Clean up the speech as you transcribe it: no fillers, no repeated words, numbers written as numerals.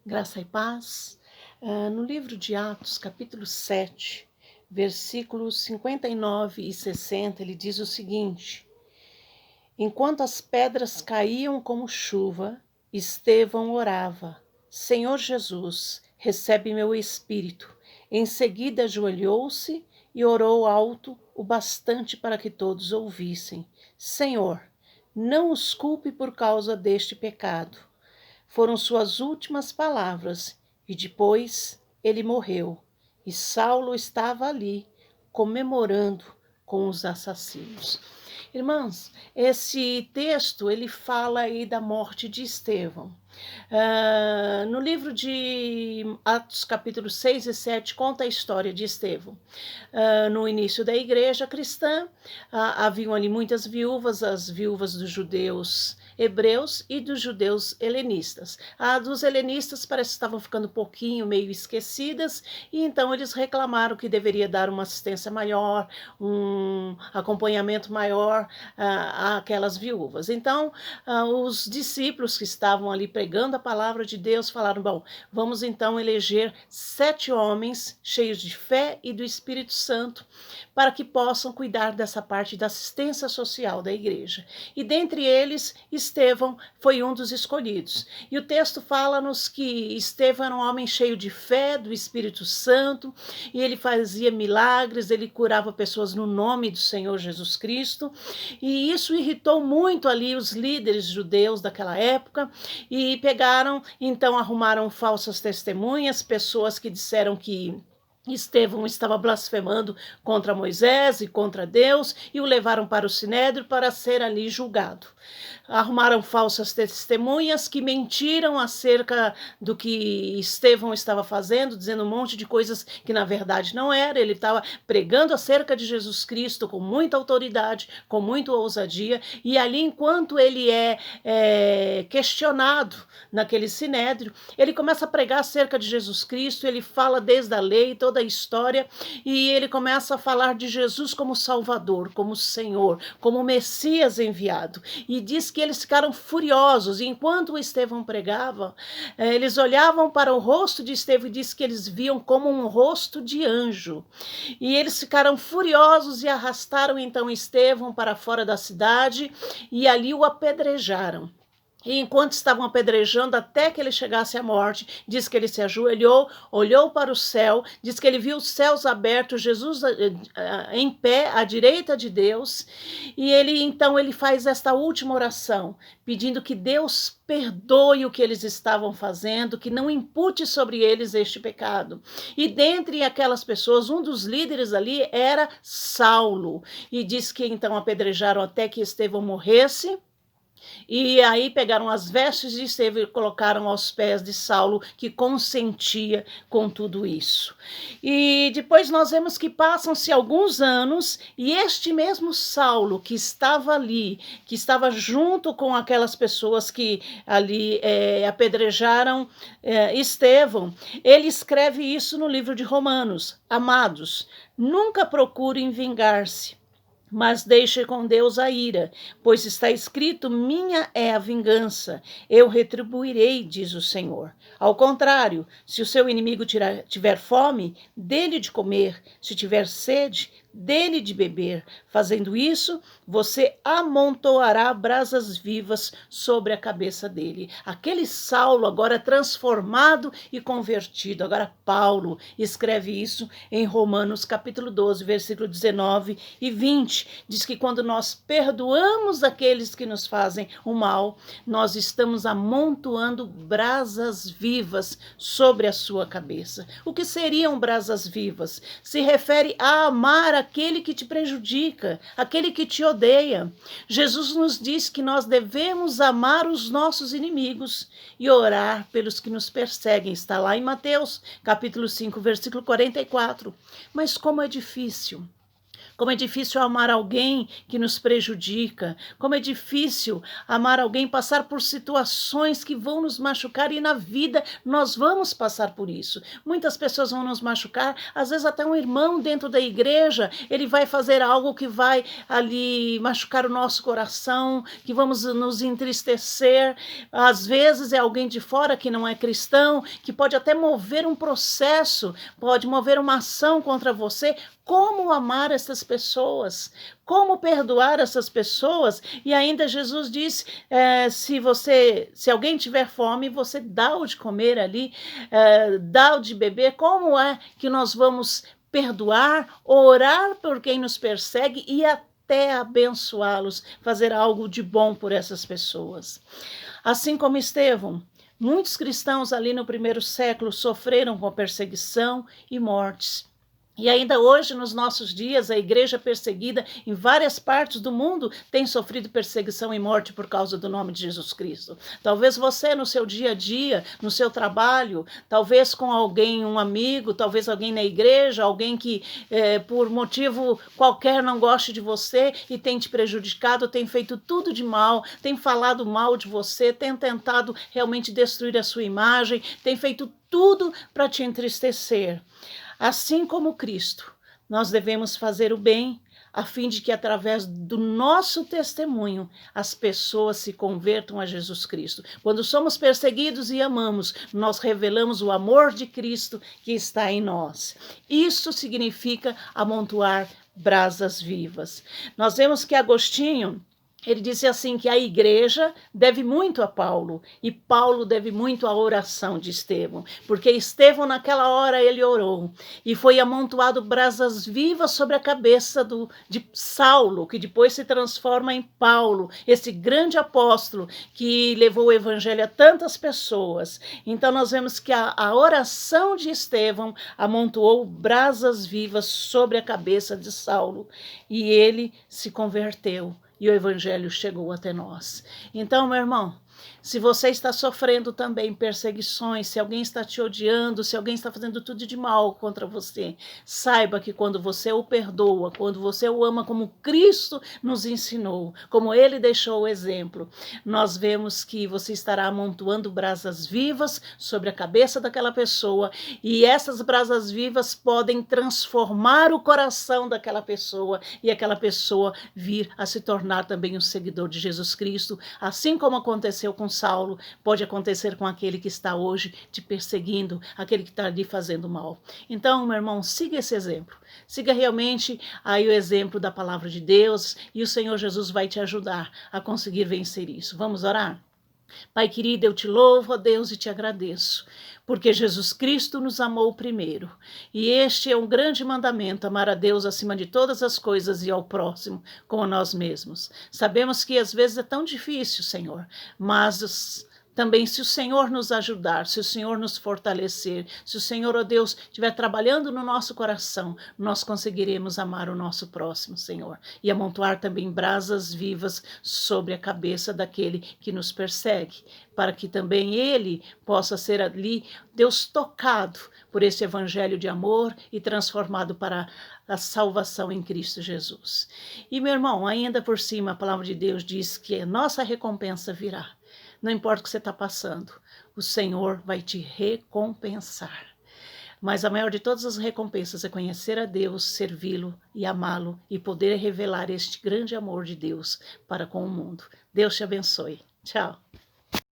Graça e paz. No livro de Atos, capítulo 7, versículos 59 e 60, ele diz o seguinte: Enquanto as pedras caíam como chuva, Estevão orava: Senhor Jesus, recebe meu espírito. Em seguida ajoelhou-se e orou alto o bastante para que todos ouvissem: Senhor, não os culpe por causa deste pecado. Foram suas últimas palavras, e depois ele morreu. E Saulo estava ali, comemorando com os assassinos. Irmãos, esse texto ele fala aí da morte de Estevão. No livro de Atos, capítulo 6 e 7, conta a história de Estevão. No início da igreja cristã, haviam ali muitas viúvas, as viúvas dos judeus hebreus e dos judeus helenistas. A dos helenistas parece que estavam ficando um pouquinho meio esquecidas, e então eles reclamaram que deveria dar uma assistência maior, um acompanhamento maior àquelas viúvas. Então, os discípulos que estavam ali pregando a palavra de Deus falaram: bom, vamos então eleger 7 homens cheios de fé e do Espírito Santo para que possam cuidar dessa parte da assistência social da igreja. E dentre eles, Estevão foi um dos escolhidos. E o texto fala-nos que Estevão era um homem cheio de fé, do Espírito Santo, e ele fazia milagres, ele curava pessoas no nome do Senhor Jesus Cristo, e isso irritou muito ali os líderes judeus daquela época, e pegaram, então arrumaram falsas testemunhas, pessoas que disseram que Estevão estava blasfemando contra Moisés e contra Deus, e o levaram para o Sinédrio para ser ali julgado. Arrumaram falsas testemunhas que mentiram acerca do que Estevão estava fazendo, dizendo um monte de coisas que na verdade não era. Ele estava pregando acerca de Jesus Cristo com muita autoridade, com muita ousadia, e ali enquanto ele é questionado naquele Sinédrio, ele começa a pregar acerca de Jesus Cristo, ele fala desde a lei, toda a história, e ele começa a falar de Jesus como Salvador, como Senhor, como Messias enviado, e diz que eles ficaram furiosos, e enquanto Estevão pregava, eles olhavam para o rosto de Estevão e diz que eles viam como um rosto de anjo, e eles ficaram furiosos e arrastaram então Estevão para fora da cidade, e ali o apedrejaram. E enquanto estavam apedrejando até que ele chegasse à morte, diz que ele se ajoelhou, olhou para o céu, diz que ele viu os céus abertos, Jesus em pé à direita de Deus, e ele faz esta última oração, pedindo que Deus perdoe o que eles estavam fazendo, que não impute sobre eles este pecado. E dentre aquelas pessoas, um dos líderes ali era Saulo, e diz que então apedrejaram até que Estevão morresse. E aí pegaram as vestes de Estevão e colocaram aos pés de Saulo, que consentia com tudo isso. E depois nós vemos que passam-se alguns anos, e este mesmo Saulo que estava ali, que estava junto com aquelas pessoas que ali apedrejaram Estevão, ele escreve isso no livro de Romanos: Amados, nunca procurem vingar-se, mas deixe com Deus a ira, pois está escrito: minha é a vingança, eu retribuirei, diz o Senhor. Ao contrário, se o seu inimigo tiver fome, dê-lhe de comer, se tiver sede, dê-lhe de beber. Fazendo isso, você amontoará brasas vivas sobre a cabeça dele. Aquele Saulo agora transformado e convertido, agora Paulo escreve isso em Romanos capítulo 12, versículo 19 e 20. Diz que quando nós perdoamos aqueles que nos fazem o mal, nós estamos amontoando brasas vivas sobre a sua cabeça. O que seriam brasas vivas? Se refere a amar aquele que te prejudica, aquele que te odeia. Jesus nos diz que nós devemos amar os nossos inimigos e orar pelos que nos perseguem. Está lá em Mateus, capítulo 5, versículo 44. Mas como é difícil. Como é difícil amar alguém que nos prejudica. Como é difícil amar alguém, passar por situações que vão nos machucar, e na vida nós vamos passar por isso. Muitas pessoas vão nos machucar, às vezes até um irmão dentro da igreja, ele vai fazer algo que vai ali machucar o nosso coração, que vamos nos entristecer. Às vezes é alguém de fora que não é cristão, que pode até mover um processo, pode mover uma ação contra você. Como amar essas pessoas? Como perdoar essas pessoas? E ainda Jesus disse, se alguém tiver fome, você dá-o de comer ali, dá-o de beber. Como é que nós vamos perdoar, orar por quem nos persegue e até abençoá-los, fazer algo de bom por essas pessoas? Assim como Estevão, muitos cristãos ali no primeiro século sofreram com perseguição e mortes. E ainda hoje, nos nossos dias, a igreja perseguida em várias partes do mundo tem sofrido perseguição e morte por causa do nome de Jesus Cristo. Talvez você, no seu dia a dia, no seu trabalho, talvez com alguém, um amigo, talvez alguém na igreja, alguém que por motivo qualquer não goste de você e tem te prejudicado, tem feito tudo de mal, tem falado mal de você, tem tentado realmente destruir a sua imagem, tem feito tudo para te entristecer. Assim como Cristo, nós devemos fazer o bem, a fim de que, através do nosso testemunho, as pessoas se convertam a Jesus Cristo. Quando somos perseguidos e amamos, nós revelamos o amor de Cristo que está em nós. Isso significa amontoar brasas vivas. Nós vemos que Agostinho, ele disse assim, que a igreja deve muito a Paulo, e Paulo deve muito à oração de Estevão, porque Estevão naquela hora ele orou, e foi amontoado brasas vivas sobre a cabeça de Saulo, que depois se transforma em Paulo, esse grande apóstolo que levou o evangelho a tantas pessoas. Então nós vemos que a oração de Estevão amontoou brasas vivas sobre a cabeça de Saulo, e ele se converteu. E o evangelho chegou até nós. Então, meu irmão, se você está sofrendo também perseguições, se alguém está te odiando, se alguém está fazendo tudo de mal contra você, saiba que quando você o perdoa, quando você o ama como Cristo nos ensinou, como ele deixou o exemplo, nós vemos que você estará amontoando brasas vivas sobre a cabeça daquela pessoa, e essas brasas vivas podem transformar o coração daquela pessoa, e aquela pessoa vir a se tornar também um seguidor de Jesus Cristo, assim como aconteceu com Saulo, pode acontecer com aquele que está hoje te perseguindo, aquele que está ali fazendo mal. Então, meu irmão, siga esse exemplo. Siga realmente aí o exemplo da palavra de Deus, e o Senhor Jesus vai te ajudar a conseguir vencer isso. Vamos orar? Pai querido, eu te louvo, ó Deus, e te agradeço, porque Jesus Cristo nos amou primeiro. E este é um grande mandamento, amar a Deus acima de todas as coisas e ao próximo como a nós mesmos. Sabemos que às vezes é tão difícil, Senhor, mas também, se o Senhor nos ajudar, se o Senhor nos fortalecer, se o Senhor, ó Deus, estiver trabalhando no nosso coração, nós conseguiremos amar o nosso próximo, Senhor, e amontoar também brasas vivas sobre a cabeça daquele que nos persegue, para que também ele possa ser ali, Deus, tocado por esse evangelho de amor e transformado para a salvação em Cristo Jesus. E, meu irmão, ainda por cima, a palavra de Deus diz que a nossa recompensa virá. Não importa o que você está passando, o Senhor vai te recompensar. Mas a maior de todas as recompensas é conhecer a Deus, servi-lo e amá-lo e poder revelar este grande amor de Deus para com o mundo. Deus te abençoe. Tchau.